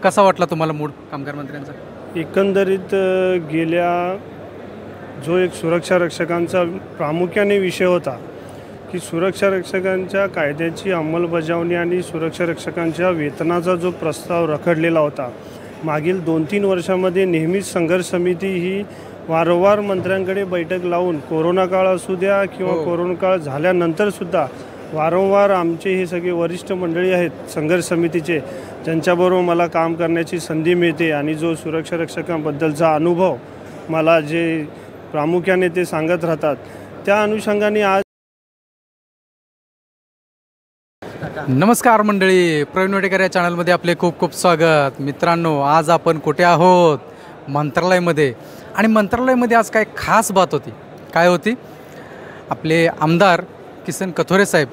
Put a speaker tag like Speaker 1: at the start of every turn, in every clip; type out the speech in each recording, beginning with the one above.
Speaker 1: कसा वाटला तुम्हाला मूड कामगार मंत्र्यांचा?
Speaker 2: एकंदरीत गेल्या जो एक सुरक्षा रक्षकांचा प्रामुख्याने विषय होता की सुरक्षा रक्षकांच्या कायद्याची अंमलबजावणी आणि सुरक्षा रक्षकांच्या वेतनाचा जो प्रस्ताव रखडलेला होता, मागील 2-3 वर्षामध्ये नेहमीच संघर्ष समिती ही वारंवार मंत्र्यांकडे बैठक लावून कोरोना काळ असू द्या किंवा कोरोना काळ झाल्यानंतरसुद्धा वारंवार आमचे हे सगळे वरिष्ठ मंडळी आहेत संघर्ष समितीचे, ज्यांच्याबरोबर मला काम करण्याची संधी मिळते आणि जो सुरक्षा रक्षकांबद्दलचा अनुभव मला जे प्रामुख्याने ते सांगत राहतात, त्या अनुषंगाने आज
Speaker 1: नमस्कार मंडळी, प्रवीण वडेकर या चॅनलमध्ये आपले खूप खूप स्वागत. मित्रांनो, आज आपण कुठे आहोत? मंत्रालयामध्ये. आणि मंत्रालयामध्ये आज काय खास बात होती. काय होती? आपले आमदार किसन कथोरे साहेब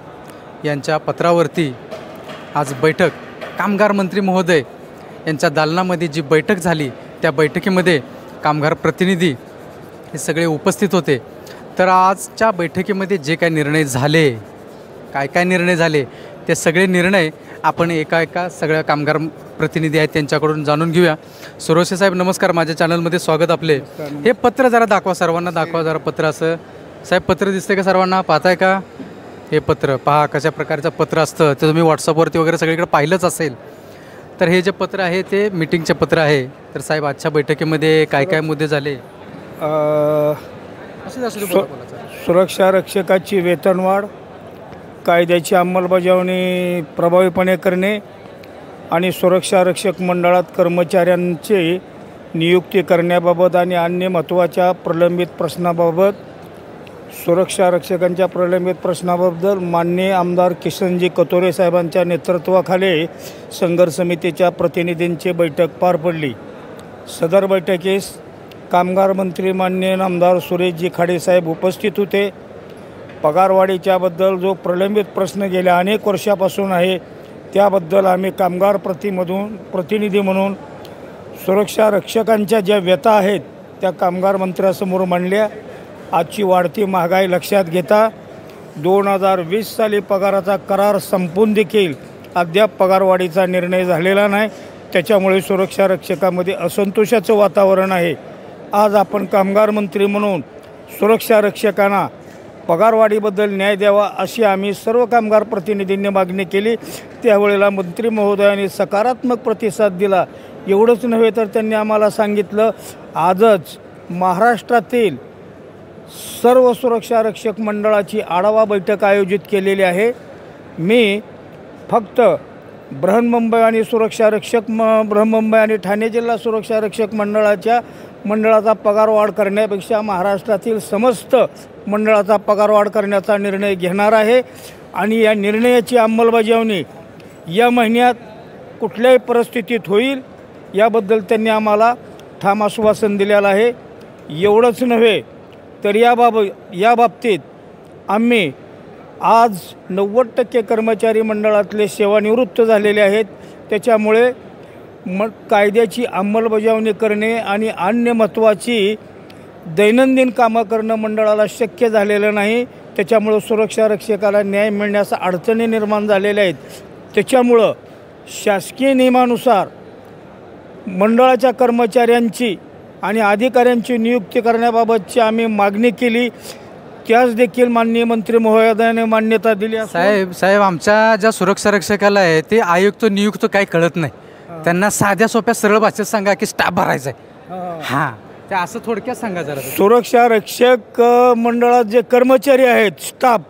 Speaker 1: यांच्या पत्रावरती आज बैठक, कामगार मंत्री महोदय यांच्या दालनामध्ये जी बैठक झाली, त्या बैठकीमध्ये कामगार प्रतिनिधी हे सगळे उपस्थित होते. तर आजच्या बैठकीमध्ये जे काय निर्णय झाले, काय निर्णय झाले, ते सगळे निर्णय आपण एका सगळ्या कामगार प्रतिनिधी आहेत त्यांच्याकडून जाणून घेऊया. सुरोशे साहेब नमस्कार, माझ्या चॅनलमध्ये स्वागत आपले. हे पत्र जरा दाखवा, सर्वांना दाखवा जरा पत्र. असं साहेब पत्र दिसते का सर्वांना? पाहताय का? हे पत्र पहा कशा प्रकारचं पत्र असतं. ते तुम्ही व्हॉट्सअपवरती वगैरे सगळीकडे पाहिलंच असेल. तर हे जे पत्र आहे ते मीटिंगचे पत्र आहे. तर साहेब आजच्या बैठकीमध्ये काय मुद्दे झाले?
Speaker 3: सुरक्षा रक्षकाची वेतनवाढ, कायद्याची अंमलबजावणी प्रभावीपणे करणे आणि सुरक्षा रक्षक मंडळात कर्मचाऱ्यांचे नियुक्ती करण्याबाबत आणि अन्य महत्त्वाच्या प्रलंबित प्रश्नाबाबत, सुरक्षा रक्षकांच्या प्रलंबित प्रश्नाबद्दल माननीय आमदार किसनजी कथोरे साहेबांच्या नेतृत्वाखाली संघर्ष समितीच्या प्रतिनिधींची बैठक पार पडली. सदर बैठकीस कामगार मंत्री माननीय आमदार सुरेशजी खाडेसाहेब उपस्थित होते. पगारवाढीच्याबद्दल जो प्रलंबित प्रश्न गेल्या अनेक वर्षापासून आहे, त्याबद्दल आम्ही कामगार प्रतिनिधी म्हणून सुरक्षा रक्षकांच्या ज्या व्यथा आहेत त्या कामगार मंत्र्यासमोर मांडल्या. आजची वाढती महागाई लक्षात घेता 2020 साली पगाराचा करार संपून देखील अद्याप पगारवाढीचा निर्णय झालेला नाही. त्याच्यामुळे सुरक्षा रक्षकामध्ये असंतोषाचं वातावरण आहे. आज आपण कामगार मंत्री म्हणून सुरक्षा रक्षकांना पगारवाढीबद्दल न्याय द्यावा अशी आम्ही सर्व कामगार प्रतिनिधींनी मागणी केली. त्यावेळेला मंत्री महोदयांनी सकारात्मक प्रतिसाद दिला. एवढंच नव्हे तर त्यांनी आम्हाला सांगितलं, आजच महाराष्ट्रातील सर्व सुरक्षा रक्षक मंडळाची आढावा बैठक आयोजित केलेली आहे. मी फक्त बृहन्मुंबई आणि सुरक्षा रक्षक बृहन्मुंबई आणि ठाणे जिल्हा सुरक्षा रक्षक मंडळाचा पगारवाढ करण्यापेक्षा महाराष्ट्रातील समस्त मंडळाचा पगारवाढ करण्याचा निर्णय घेणार आहे. आणि या निर्णयाची अंमलबजावणी या महिन्यात कुठल्याही परिस्थितीत होईल याबद्दल त्यांनी आम्हाला ठाम आश्वासन दिलेलं आहे. एवढंच नव्हे तर या बाबतीत आम्ही आज 90% कर्मचारी मंडळातले सेवानिवृत्त झालेले आहेत. त्याच्यामुळे कायद्याची अंमलबजावणी करणे आणि अन्य महत्त्वाची दैनंदिन कामं करणं मंडळाला शक्य झालेलं नाही. त्याच्यामुळं सुरक्षा रक्षकाला न्याय मिळण्यास अडचणी निर्माण झालेल्या आहेत. त्याच्यामुळं शासकीय नियमानुसार मंडळाच्या कर्मचाऱ्यांची आणि अधिकाऱ्यांची नियुक्ती करण्याबाबतची आम्ही मागणी केली. त्यास देखील माननीय मंत्री महोदयाने मान्यता दिली.
Speaker 1: साहेब आमच्या ज्या सुरक्षा रक्षकाला आहे ते आयुक्त नियुक्त काही कळत नाही. त्यांना साध्या सोप्या सरळ भाषेत सांगा की स्टाफ भरायचा आहे. हां, ते असं थोडक्यात सांगा जरा.
Speaker 3: सुरक्षा रक्षक मंडळात जे कर्मचारी आहेत, स्टाफ,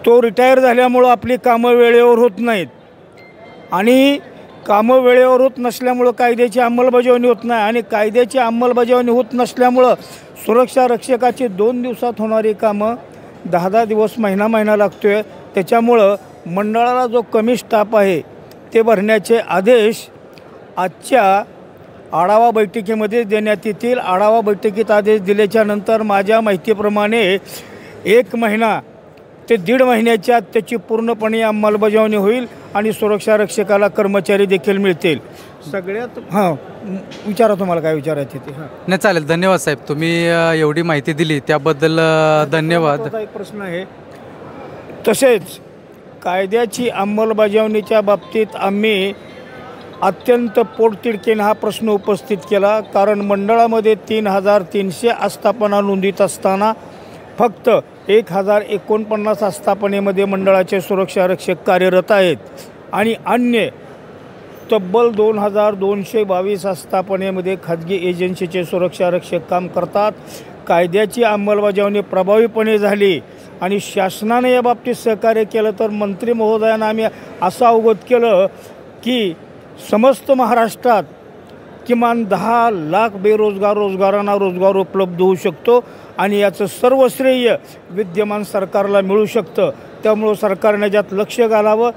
Speaker 3: तो रिटायर झाल्यामुळं आपली कामं वेळेवर होत नाहीत आणि कामं वेळेवर होत नसल्यामुळं कायद्याची अंमलबजावणी होत नाही आणि कायद्याची अंमलबजावणी होत नसल्यामुळं सुरक्षा रक्षकाची 2 दिवसात होणारी कामं 10 दिवस, महिना लागतो आहे. त्याच्यामुळं मंडळाला जो कमी स्टाफ आहे ते भरण्याचे आदेश आजच्या आढावा बैठकीमध्ये देण्यात येतील. आढावा बैठकीत आदेश दिल्याच्यानंतर माझ्या माहितीप्रमाणे 1 महिना ते 1.5 महिन्याच्या त्याची पूर्णपणे अंमलबजावणी होईल आणि सुरक्षा रक्षकाला कर्मचारी देखील मिळतील. सगळ्यात विचारा, तुम्हाला काय विचारायचे ते?
Speaker 1: नाही, चालेल. धन्यवाद साहेब, तुम्ही एवढी माहिती दिली त्याबद्दल धन्यवाद.
Speaker 3: एक प्रश्न आहे, तसेच कायद्याची अंमलबजावणीच्या बाबतीत आम्ही अत्यंत पोटतिडकीने हा प्रश्न उपस्थित केला, कारण मंडळामध्ये 3,300 आस्थापना नोंदीत असताना फक्त 1,049 आस्थापनेमध्ये मंडळाचे सुरक्षारक्षक कार्यरत आहेत आणि अन्य तब्बल 2,222 आस्थापनेमध्ये खाजगी एजन्सीचे सुरक्षारक्षक काम करतात. कायद्याची अंमलबजावणी प्रभावीपणे झाली आणि शासनाने या बाबतीत सहकार्य केलं तर मंत्री महोदयांना आम्ही असं अवगत केलं की समस्त महाराष्ट्रात किमान 10 लाख रोजगारांना रोजगार उपलब्ध होऊ शकतो आणि याचं सर्व श्रेय विद्यमान सरकारला मिळू शकतं. त्यामुळं सरकारने ज्यात लक्ष घालावं.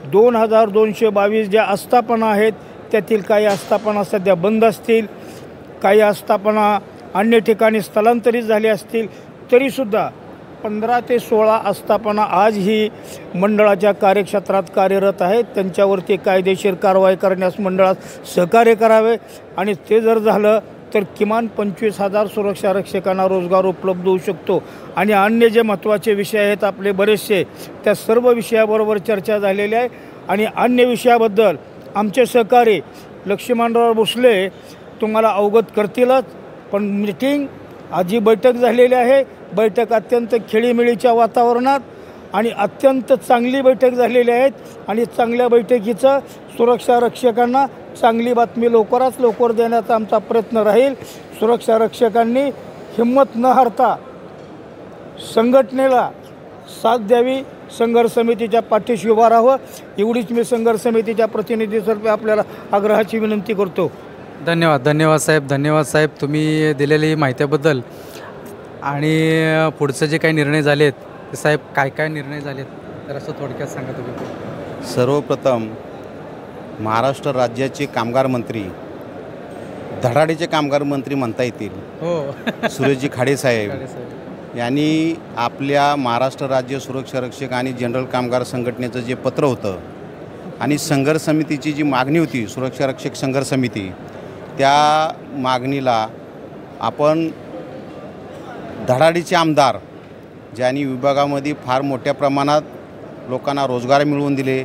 Speaker 3: 2,222 ज्या आस्थापना आहेत त्यातील काही आस्थापना सध्या बंद असतील, काही आस्थापना अन्य ठिकाणी स्थलांतरित झाले असतील, तरीसुद्धा 15 ते 16 आस्थापना आजही मंडळाच्या कार्यक्षेत्रात कार्यरत आहेत. त्यांच्यावरती कायदेशीर कारवाई करण्यास मंडळात सहकार्य करावे आणि ते जर झालं तर किमान 25,000 सुरक्षारक्षकांना रोजगार उपलब्ध होऊ शकतो. आणि अन्य जे महत्त्वाचे विषय आहेत आपले बरेचसे, त्या सर्व विषयाबरोबर चर्चा झालेली आहे आणि अन्य विषयाबद्दल आमचे सहकारी लक्ष्मणराव भोसले तुम्हाला अवगत करतीलच. पण मीटिंग आजी बैठक झालेली आहे. बैठक अत्यंत खेळीमेळीच्या वातावरणात आणि अत्यंत चांगली बैठक झालेली आहेत आणि चांगल्या बैठकीचं सुरक्षारक्षकांना चांगली बातमी लवकरात लवकर देण्याचा आमचा प्रयत्न राहील. सुरक्षारक्षकांनी हिंमत न हारता संघटनेला साथ द्यावी, संघर्ष समितीच्या पाठीशी उभा राहावं, एवढीच मी संघर्ष समितीच्या प्रतिनिधीतर्फे आपल्याला आग्रहाची विनंती करतो.
Speaker 1: धन्यवाद साहेब. धन्यवाद साहेब तुम्ही दिलेली माहितीबद्दल. आणि पुढचे जे काही निर्णय झालेत ते साहेब काय निर्णय झालेत तर असं थोडक्यात सांगा तुम्ही.
Speaker 4: सर्वप्रथम महाराष्ट्र राज्याचे कामगार मंत्री, धडाडीचे कामगार मंत्री म्हणता येतील,
Speaker 1: हो
Speaker 4: सुरेशजी खाडे साहेब यांनी आपल्या महाराष्ट्र राज्य सुरक्षारक्षक आणि जनरल कामगार संघटनेचं जे पत्र होतं आणि संघर्ष समितीची जी मागणी होती, सुरक्षारक्षक संघर्ष समिती, त्या मागणीला आपण धडाडीचे आमदार ज्यांनी विभागामध्ये फार मोठ्या प्रमाणात लोकांना रोजगार मिळवून दिले,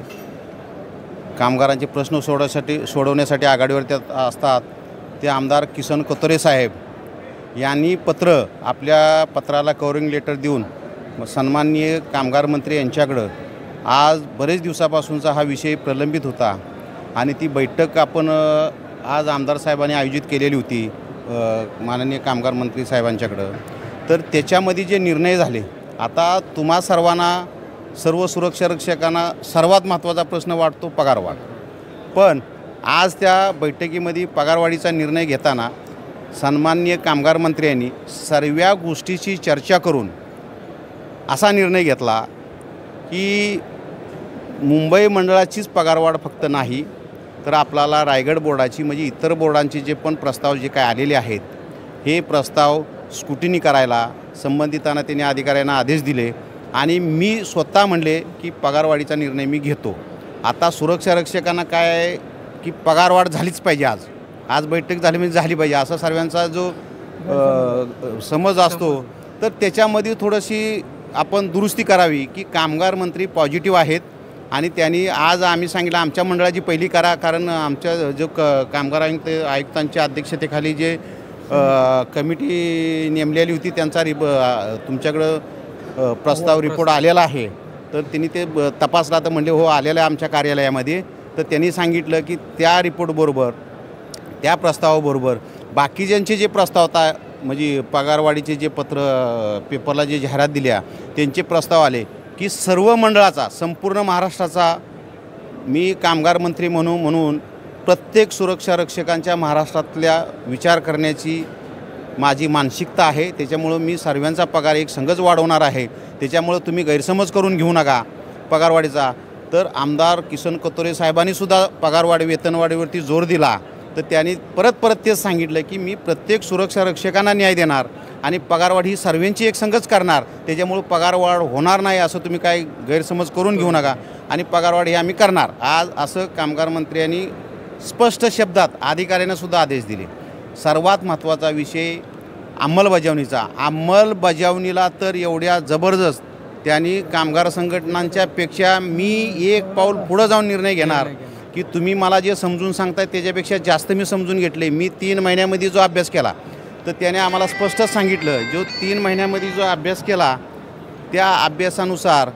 Speaker 4: कामगारांचे प्रश्न सोडवण्यासाठी आघाडीवर त्यात असतात, ते आमदार किसन कतोरे साहेब यांनी आपल्या पत्राला कव्हरिंग लेटर देऊन सन्माननीय कामगार मंत्री यांच्याकडं आज बरेच दिवसापासूनचा हा विषय प्रलंबित होता आणि ती बैठक आपण आज आमदार साहेबांनी आयोजित केलेली होती माननीय कामगार मंत्री साहेबांच्याकडं. तर त्याच्यामध्ये जे निर्णय झाले, आता तुम्हा सर्वांना, सर्व सुरक्षारक्षकांना सर्वात महत्त्वाचा प्रश्न वाटतो पगारवाढ. पण आज त्या बैठकीमध्ये पगारवाढीचा निर्णय घेताना सन्माननीय कामगार मंत्र्यांनी सर्व गोष्टीची चर्चा करून असा निर्णय घेतला की मुंबई मंडळाचीच पगारवाढ फक्त नाही तर आपल्याला रायगड बोर्डाची म्हणजे इतर बोर्डांचे जे पण प्रस्ताव जे काय आलेले आहेत हे प्रस्ताव स्क्रुटिनी करायला संबंधितांना त्यांनी अधिकाऱ्यांना आदेश दिले आणि मी स्वतः म्हणले की पगारवाढीचा निर्णय मी घेतो. आता सुरक्षारक्षकांना काय आहे की पगारवाढ झालीच पाहिजे, आज बैठक झाली म्हणजे झाली पाहिजे असा सर्वांचा जो समज असतो. तर त्याच्यामध्ये थोडीशी आपण दुरुस्ती करावी की कामगार मंत्री पॉझिटिव्ह आहेत आणि त्यांनी आज आम्ही सांगितलं आमच्या मंडळाची पहिली करा, कारण आमच्या जो कामगार आयुक्तांच्या अध्यक्षतेखाली जे कमिटी नेमलेली होती त्यांचा तुमच्याकडं प्रस्ताव रिपोर्ट आलेला आहे. तर त्यांनी ते तपासला तर म्हणले हो आलेला आहे आमच्या कार्यालयामध्ये. तर त्यांनी सांगितलं की त्या रिपोर्टबरोबर, त्या प्रस्तावाबरोबर बाकीच्यांचे जे प्रस्ताव होता म्हणजे पगारवाढीचे जे पेपरला जे जाहिरात दिल्या त्यांचे प्रस्ताव आले की सर्व मंडळाचा, संपूर्ण महाराष्ट्राचा मी कामगार मंत्री म्हणून प्रत्येक सुरक्षारक्षकांच्या महाराष्ट्रातल्या विचार करण्याची माझी मानसिकता आहे. त्याच्यामुळं मी सर्वांचा पगार एक संघच वाढवणार आहे. त्याच्यामुळं तुम्ही गैरसमज करून घेऊ नका पगारवाढीचा. तर आमदार किसन कतोरे साहेबांनीसुद्धा पगारवाढी वेतनवाढीवरती जोर दिला. तर त्यांनी परत तेच सांगितलं की मी प्रत्येक सुरक्षारक्षकांना न्याय देणार आणि पगारवाढ ही सर्वांची एक संघच करणार. त्याच्यामुळं पगारवाढ होणार नाही असं तुम्ही काय गैरसमज करून घेऊ नका आणि पगारवाढ ही आम्ही करणार आज असं कामगार मंत्र्यांनी स्पष्ट शब्दात अधिकाऱ्यांनासुद्धा आदेश दिले. सर्वात महत्त्वाचा विषय अंमलबजावणीचा. अंमलबजावणीला तर एवढ्या जबरदस्त त्यांनी कामगार संघटनांच्यापेक्षा मी एक पाऊल पुढं जाऊन निर्णय घेणार की तुम्ही मला जे समजून सांगताय त्याच्यापेक्षा जास्त मी समजून घेतले. मी 3 महिन्यामध्ये जो अभ्यास केला तर त्याने आम्हाला स्पष्टच सांगितलं, जो 3 महिन्यामध्ये जो अभ्यास केला त्या अभ्यासानुसार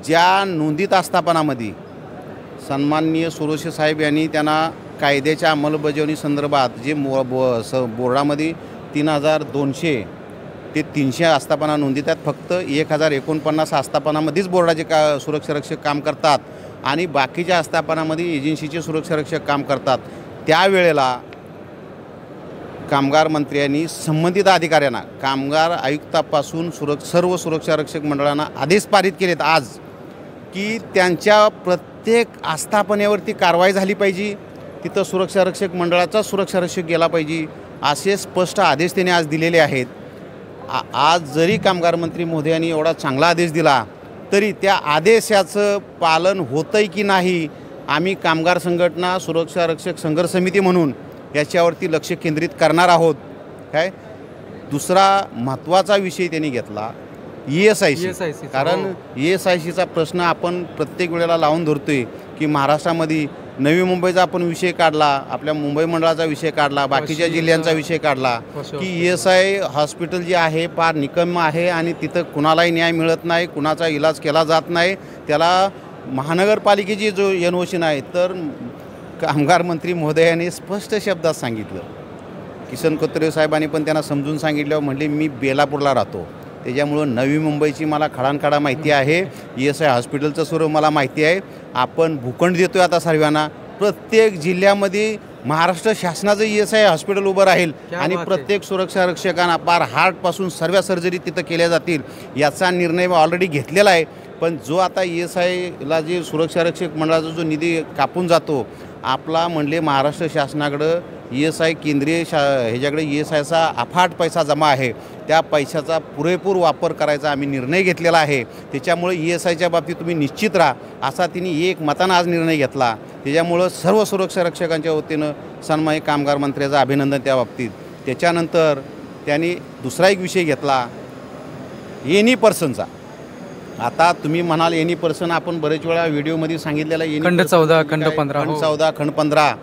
Speaker 4: ज्या नोंदीत आस्थापनामध्ये सन्माननीय सुरोशे साहेब यांनी त्यांना कायद्याच्या अंमलबजावणी संदर्भात जे बोर्डामध्ये 3200 ते 300 आस्थापना नोंदीत आहेत. फक्त 1049 आस्थापनामध्येच बोर्डाचे सुरक्षा रक्षक काम करतात आणि बाकीच्या आस्थापनामध्ये एजन्सीचे सुरक्षा रक्षक काम करतात. त्यावेळेला कामगार मंत्र्यांनी संबंधित अधिकाऱ्यांना, कामगार आयुक्तापासून सर्व सुरक्षा रक्षक मंडळांना आदेश पारित केलेत आज की त्यांच्या प्रत्येक आस्थापनेवरती कारवाई झाली पाहिजे, तिथं सुरक्षा रक्षक मंडळाचा सुरक्षा रक्षक गेला पाहिजे, असे स्पष्ट आदेश त्यांनी आज दिलेले आहेत. आज जरी कामगार मंत्री महोदयांनी एवढा चांगला आदेश दिला तरी त्या आदेशाचं पालन होतंय की नाही, आम्ही कामगार संघटना सुरक्षा रक्षक संघर्ष समिती म्हणून याच्यावरती लक्ष केंद्रित करणार आहोत. काय दुसरा महत्त्वाचा विषय त्यांनी घेतला ESIC. कारण ESICचा प्रश्न आपण प्रत्येक वेळेला लावून धरतोय की महाराष्ट्रामध्ये नवी मुंबईचा आपण विषय काढला, आपल्या मुंबई मंडळाचा विषय काढला, बाकीच्या जिल्ह्यांचा विषय काढला की ESI हॉस्पिटल जे आहे फार निकम्म आहे आणि तिथं कुणालाही न्याय मिळत नाही, कुणाचा इलाज केला जात नाही. त्याला महानगरपालिकेची जो NOC नाही. तर कामगार मंत्री महोदयांनी स्पष्ट शब्दात सांगितलं, किसन कथोरे साहेबांनी पण त्यांना समजून सांगितल्यावर म्हणले मी बेलापूरला राहतो, त्याच्यामुळं नवी मुंबईची मला खडानखडा माहिती आहे, ESI हॉस्पिटलचं सर्व मला माहिती आहे. आपण भूखंड देतो आहे आता सर्वांना, प्रत्येक जिल्ह्यामध्ये महाराष्ट्र शासनाचं ESI हॉस्पिटल उभं राहील आणि प्रत्येक सुरक्षा रक्षकांना पार हार्टपासून सर्व सर्जरी तिथं केल्या जातील याचा निर्णय ऑलरेडी घेतलेला आहे. पण जो आता ESIला जे सुरक्षा रक्षक मंडळाचा जो निधी कापून जातो, आपला म्हणले महाराष्ट्र शासनाकडं ESI केंद्रीय ह्याच्याकडे ESIचा अफाट पैसा जमा आहे, त्या पैशाचा पुरेपूर वापर करायचा आम्ही निर्णय घेतलेला आहे. त्याच्यामुळे ESIच्या बाबतीत तुम्ही निश्चित राहा असा तिने एक मतानं आज निर्णय घेतला. त्याच्यामुळं सर्व सुरक्षा रक्षकांच्या वतीनं सन्माननीय कामगार मंत्र्याचं अभिनंदन त्या बाबतीत. त्याच्यानंतर त्यांनी दुसरा एक विषय घेतला एनी पर्सनचा. आता तुम्ही म्हणाल एनी पर्सन, आपण बरेच वेळा व्हिडिओमध्ये सांगितलेला
Speaker 1: खंड 14 खंड 15
Speaker 4: खंड 14 खंड 15.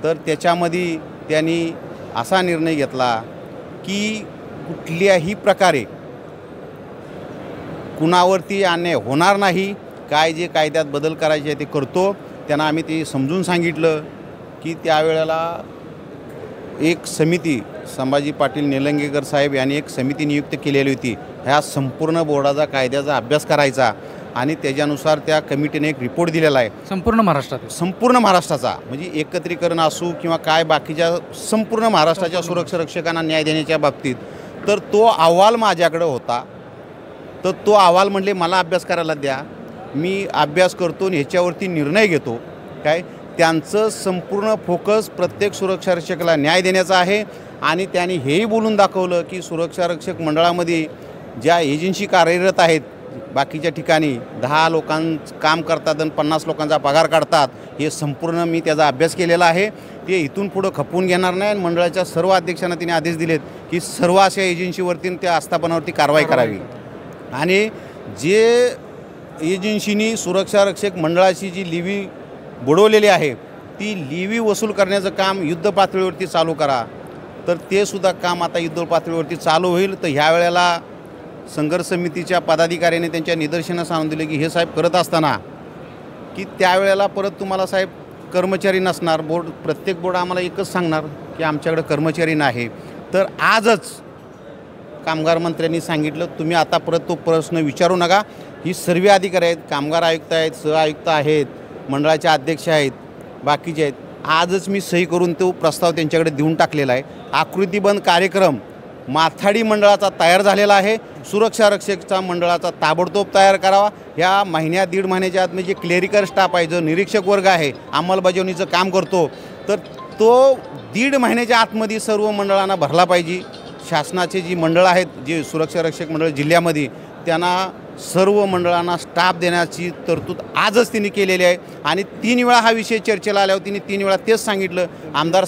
Speaker 4: तर त्याच्यामध्ये त्यांनी असा निर्णय घेतला की कुठल्याही प्रकारे कुणावरती अन्याय होणार नाही, काय जे कायद्यात बदल करायचे ते करतो. त्यांना आम्ही ते समजून सांगितलं की त्यावेळेला एक समिती, संभाजी पाटील निलंगेकर साहेब यांनी एक समिती नियुक्त केलेली होती. ह्या संपूर्ण बोर्डाचा कायद्याचा अभ्यास करायचा आणि त्याच्यानुसार त्या कमिटीने एक रिपोर्ट दिलेला आहे
Speaker 1: संपूर्ण
Speaker 4: महाराष्ट्राचा, म्हणजे एकत्रीकरण असू किंवा काय बाकीच्या संपूर्ण महाराष्ट्राच्या सुरक्षा रक्षकांना न्याय देण्याच्या बाबतीत. तर तो अहवाल माझ्याकडं होता. तर तो अहवाल म्हणले मला अभ्यास करायला द्या, मी अभ्यास करतो आणि ह्याच्यावरती निर्णय घेतो. काय त्यांचं संपूर्ण फोकस प्रत्येक सुरक्षा रक्षकाला न्याय देण्याचा आहे. आणि त्यांनी हेही बोलून दाखवलं की सुरक्षा रक्षक मंडळामध्ये ज्या एजन्सी कार्यरत आहेत बाकीच्या ठिकाणी 10 लोकांचं काम करतात आणि 50 लोकांचा पगार काढतात, हे संपूर्ण मी त्याचा अभ्यास केलेला आहे. ते इथून पुढं खपवून घेणार नाही. आणि मंडळाच्या सर्व अध्यक्षांना तिने आदेश दिलेत की सर्व अशा एजन्सीवरती त्या आस्थापनावरती कारवाई करावी. आणि जे एजन्सीनी सुरक्षा रक्षक मंडळाची जी लिवी बुडवलेली आहे ती लिवी वसूल करण्याचं काम युद्ध पातळीवरती चालू करा. तर ते सुद्धा काम आता युद्ध पातळीवरती चालू होईल. तर ह्या वेळेला संघर्ष समितीच्या पदाधिकाऱ्यांनी त्यांच्या निदर्शनास आणून दिले की हे साहेब करत असताना की त्यावेळेला परत तुम्हाला साहेब कर्मचारी नसणार. प्रत्येक बोर्ड आम्हाला एकच सांगणार की आमच्याकडे कर्मचारी नाही. तर आजच कामगार मंत्र्यांनी सांगितलं तुम्ही आता परत तो प्रश्न विचारू नका. ही सर्व अधिकारी आहेत, कामगार आयुक्त आहेत, सह आयुक्त आहेत, मंडळाचे अध्यक्ष आहेत, बाकीचे आहेत. आजच मी सही करून तो प्रस्ताव त्यांच्याकडे देऊन टाकलेला आहे. आकृतीबंध कार्यक्रम माथाडी मंडळाचा तयार झालेला आहे. सुरक्षा रक्षकचा मंडळाचा ताबडतोब तयार करावा. ह्या महिन्यात 1.5 महिन्याच्या आत म्हणजे क्लेरिकल स्टाफ आहे, जो निरीक्षक वर्ग आहे, अंमलबजावणीचं काम करतो, तर तो 1.5 महिन्याच्या आतमध्ये सर्व मंडळांना भरला पाहिजे. शासनाचे जी मंडळ आहेत, जे सुरक्षा रक्षक मंडळ जिल्ह्यामध्ये, त्यांना सर्व मंडळांना स्टाफ देण्याची तरतूद आजच तिने केलेली आहे. आणि 3 वेळा हा विषय चर्चेला आल्यावर तिने 3 वेळा तेच सांगितलं. आमदार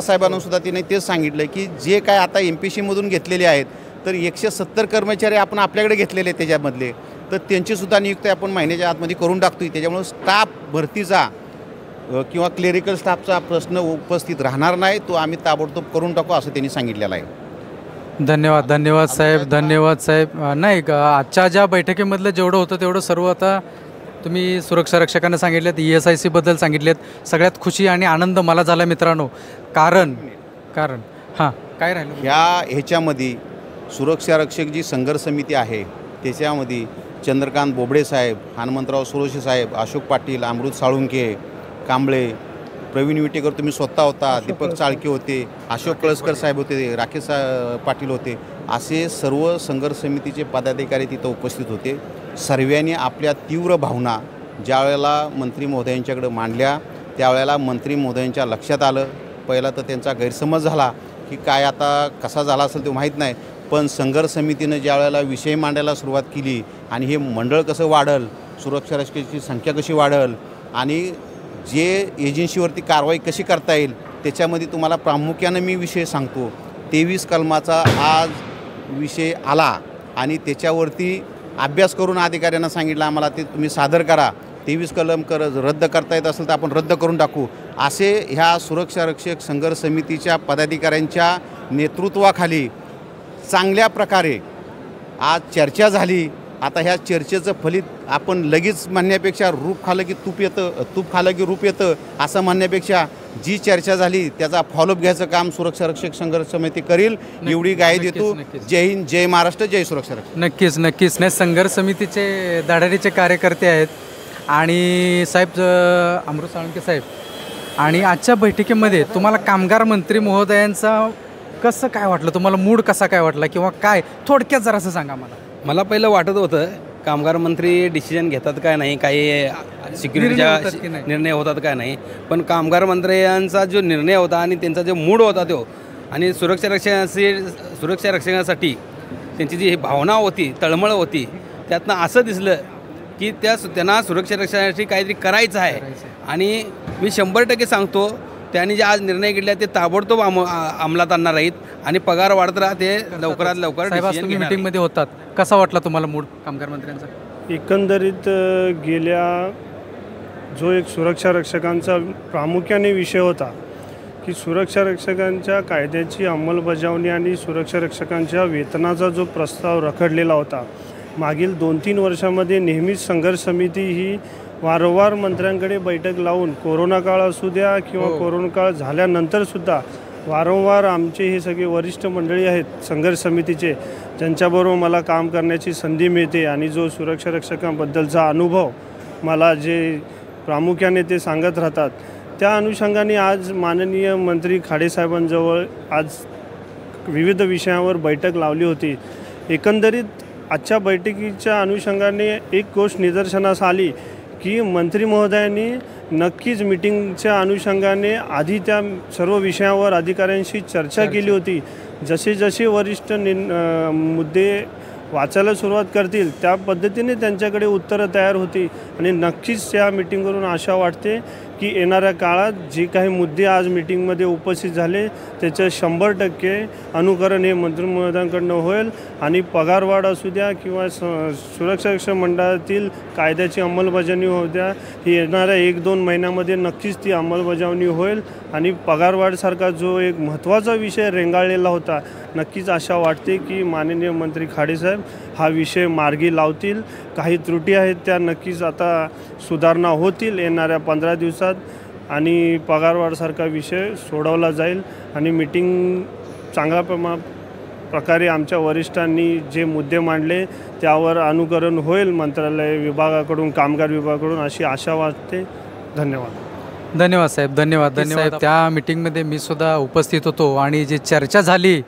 Speaker 4: साहेबांना सुद्धा तिने तेच सांगितलं की जे काय आता MPC मधून घेतलेले आहेत तर 170 कर्मचारी आपण आपल्याकडे घेतलेले त्याच्यामधले, तर त्यांचीसुद्धा नियुक्ती आपण महिन्याच्या आतमध्ये करून टाकतो. त्याच्यामुळं स्टाफ भरतीचा किंवा क्लेरिकल स्टाफचा प्रश्न उपस्थित राहणार नाही, तो आम्ही ताबडतोब करून टाकू असं त्यांनी सांगितलेलं आहे.
Speaker 1: धन्यवाद धन्यवाद साहेब, धन्यवाद साहेब. नाही आजच्या ज्या बैठकीमधलं जेवढं होतं तेवढं सर्व आता तुम्ही सुरक्षा रक्षकांना सांगितलेत, ESIC बद्दल सांगितलेत. सगळ्यात खुशी आणि आनंद मला झाला मित्रांनो. कारण हां काय राहिलं
Speaker 4: ह्याच्यामध्ये सुरक्षा रक्षक जी संघर्ष समिती आहे त्याच्यामध्ये चंद्रकांत बोबडे साहेब, हनुमंतराव सुरोशे साहेब, अशोक पाटील, अमृत साळुंके, कांबळे, प्रवीण विटेकर तुम्ही स्वतः होता, दीपक चाळके होते, अशोक कळसकर साहेब होते, राकेश पाटील होते, असे सर्व संघर्ष समितीचे पदाधिकारी तिथं उपस्थित होते. सर्वांनी आपल्या तीव्र भावना ज्या वेळेला मंत्री महोदयांच्याकडे मांडल्या त्यावेळेला मंत्री महोदयांच्या लक्षात आलं. पहिला तर त्यांचा गैरसमज झाला की काय आता कसा झाला असेल ते माहीत नाही, पण संघर्ष समितीनं ज्या वेळेला विषय मांडायला सुरुवात केली आणि हे मंडळ कसं वाढल, सुरक्षा रक्षकाची संख्या कशी वाढल आणि जे एजन्सीवरती कारवाई कशी करता येईल त्याच्यामध्ये तुम्हाला प्रामुख्यानं मी विषय सांगतो. 23 कलमाचा आज विषय आला आणि त्याच्यावरती अभ्यास करून अधिकाऱ्यांना सांगितलं आम्हाला ते तुम्ही सादर करा. 23 कलम रद्द करता येत असेल तर आपण रद्द करून टाकू. असे ह्या सुरक्षा रक्षक संघर्ष समितीच्या पदाधिकाऱ्यांच्या नेतृत्वाखाली चांगल्या प्रकारे आज चर्चा झाली. आता ह्या चर्चेचं फलित आपण लगेच म्हणण्यापेक्षा रूप खालं की तूप खालं की रूप येतं असं म्हणण्यापेक्षा जी चर्चा झाली त्याचा फॉलोअप घ्यायचं काम सुरक्षा रक्षक संघर्ष समिती करील एवढी ग्वाही देतो. जय हिंद, जय महाराष्ट्र, जय सुरक्षा रक्षक.
Speaker 1: नक्कीच नाही संघर्ष समितीचे धडाडीचे कार्यकर्ते आहेत. आणि साहेब अमृत साळुंके साहेब, आणि आजच्या बैठकीमध्ये तुम्हाला कामगार मंत्री महोदयांचा कसं काय वाटलं, तुम्हाला मूड कसा काय वाटला किंवा काय थोडक्यात जरासं सांगा मला.
Speaker 5: मला पहिलं वाटत होतं कामगार मंत्री डिसिजन घेतात काय नाही, काही सिक्युरिटीच्या निर्णय होतात काय नाही, पण कामगार मंत्र्यांचा जो निर्णय होता आणि त्यांचा जो मूड होता तो आणि सुरक्षा रक्षणासाठी त्यांची जी भावना होती, तळमळ होती, त्यातनं असं दिसलं की त्यांना सुरक्षा रक्षणासाठी काहीतरी करायचं आहे. आणि मी 100% सांगतो त्यांनी जे आज निर्णय घेतला ते ताबडतोब अंमलात आणणार आहेत आणि पगार वाढत राहते लवकरात लवकर.
Speaker 1: तुम्ही मीटिंगमध्ये होतात, कसा वाटला तुम्हाला मूड कामगार मंत्र्यांचा?
Speaker 2: एकंदरीत गेल्या जो एक सुरक्षा रक्षकांचा प्रामुख्याने विषय होता की सुरक्षा रक्षकांच्या कायद्याची अंमलबजावणी आणि सुरक्षा रक्षकांच्या वेतनाचा जो प्रस्ताव रखडलेला होता, मागील 2-3 वर्षामध्ये नेहमीच संघर्ष समिती ही वारंवार मंत्र्यांकडे बैठक लावून कोरोना काळ असू द्या किंवा कोरोना काळ झाल्यानंतरसुद्धा वारंवार आमचे हे सगळे वरिष्ठ मंडळी आहेत संघर्ष समितीचे, ज्यांच्याबरोबर मला काम करण्याची संधी मिळते आणि जो सुरक्षा रक्षकांबद्दलचा अनुभव मला जे प्रामुख्याने ते सांगत राहतात, त्या अनुषंगाने आज माननीय मंत्री खाडेसाहेबांजवळ आज विविध विषयावर बैठक लावली होती. एकंदरीत आजच्या बैठकीच्या अनुषंगाने एक गोष्ट निदर्शनास आली की मंत्री महोदयांनी नक्कीच मीटिंगच्या अनुषंगाने आधी त्या सर्व विषयावर अधिकाऱ्यांशी चर्चा केली होती. जसे जसे वरिष्ठ मुद्दे वाचायला सुरुवात करतील त्या पद्धतीने त्यांच्याकडे उत्तरं तयार होती आणि नक्कीच त्या मीटिंगवरून आशा वाटते की येणाऱ्या काळात जे काही मुद्दे आज मीटिंगमध्ये उपस्थित झाले त्याचं 100% अनुकरण हे मंत्री महोदयांकडनं होईल आणि पगारवाढ असू द्या किंवा सुरक्षा रक्षक मंडळातील कायद्याची अंमलबजावणी होऊ द्या, ही येणाऱ्या 1-2 महिन्यामध्ये नक्कीच ती अंमलबजावणी होईल आणि पगारवाढसारखा जो एक महत्त्वाचा विषय रेंगाळलेला होता, नक्कीच आशा वाटते की माननीय मंत्री खाडेसाहेब हा विषय मार्गी लावतील. काही त्रुटी आहेत त्या नक्कीच आता सुधारणा होतील येणाऱ्या 15 दिवसात आणि पगारवाढसारखा विषय सोडवला जाईल आणि मीटिंग चांगल्या प्रकारे आमच्या वरिष्ठांनी जे मुद्दे मांडले त्यावर अनुकरण होईल मंत्रालय विभागाकडून, कामगार विभागाकडून, अशी आशा वाटते. धन्यवाद
Speaker 1: साहेब, धन्यवाद. त्या मीटिंगमध्ये मी सुद्धा उपस्थित होतो आणि जी चर्चा झाली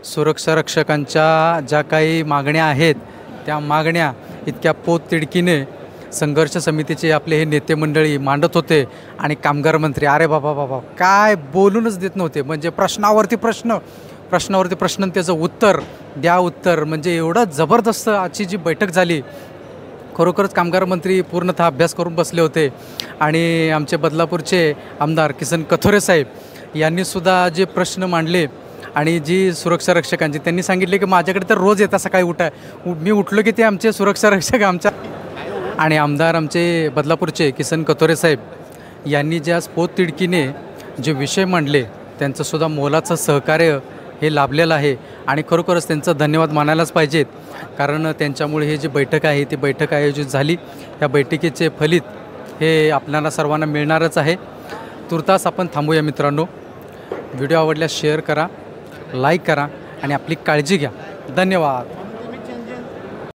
Speaker 1: सुरक्षा रक्षकांच्या ज्या काही मागण्या आहेत त्या मागण्या इतक्या पोततिडकीने संघर्ष समितीचे आपले हे नेते मंडळी मांडत होते आणि कामगार मंत्री अरे बाबा काय बोलूनच देत नव्हते. म्हणजे प्रश्नावरती प्रश्न त्याचं उत्तर म्हणजे एवढं जबरदस्त आजची जी बैठक झाली. खरोखरच कामगार मंत्री पूर्णतः अभ्यास करून बसले होते आणि आमचे बदलापूरचे आमदार किसन कथोरे साहेब यांनीसुद्धा जे प्रश्न मांडले आणि जी सुरक्षा रक्षकांची त्यांनी सांगितले की माझ्याकडे तर रोज येतात सकाळी मी उठलो की ते आमचे सुरक्षा रक्षक आमच्या आणि आमदार आमचे बदलापूरचे किसन कतोरे साहेब यांनी ज्या पोटतिडकीने जे विषय मांडले त्यांचंसुद्धा मोलाचं सहकार्य हे लाभलेलं आहे आणि खरोखरच त्यांचं धन्यवाद मानायलाच पाहिजेत. कारण त्यांच्यामुळे हे जी बैठक आहे ती बैठक आयोजित झाली. या बैठकीचे फलित हे आपल्याला सर्वांना मिळणारच आहे. तुर्तास आपण थांबूया मित्रांनो. व्हिडिओ आवडल्यास शेअर करा, लाईक करा आणि आपली काळजी घ्या. धन्यवाद.